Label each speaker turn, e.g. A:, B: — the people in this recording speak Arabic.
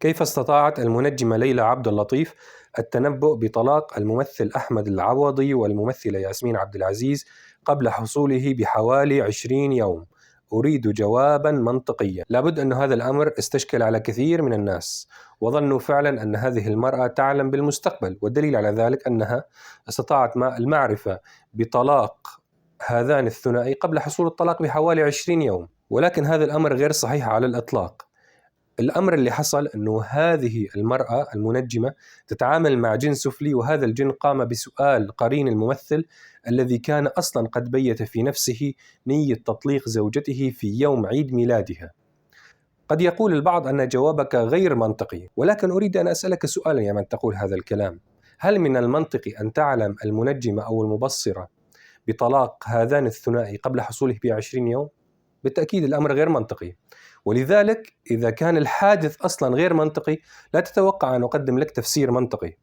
A: كيف استطاعت المنجمة ليلى عبد اللطيف التنبؤ بطلاق الممثل أحمد العوضي والممثلة ياسمين عبد العزيز قبل حصوله بحوالي 20 يوم؟ أريد جوابا منطقيا. لابد أن هذا الأمر استشكل على كثير من الناس، وظنوا فعلا أن هذه المرأة تعلم بالمستقبل، والدليل على ذلك أنها استطاعت المعرفة بطلاق هذان الثنائي قبل حصول الطلاق بحوالي 20 يوم، ولكن هذا الأمر غير صحيح على الإطلاق. الأمر اللي حصل أنه هذه المرأة المنجمة تتعامل مع جن سفلي، وهذا الجن قام بسؤال قرين الممثل الذي كان أصلا قد بيت في نفسه نية تطليق زوجته في يوم عيد ميلادها. قد يقول البعض أن جوابك غير منطقي، ولكن أريد أن أسألك سؤالا يا من تقول هذا الكلام. هل من المنطقي أن تعلم المنجمة أو المبصرة بطلاق هذان الثنائي قبل حصوله ب20 يوم؟ بالتأكيد الأمر غير منطقي، ولذلك إذا كان الحادث أصلا غير منطقي لا تتوقع أن أقدم لك تفسير منطقي.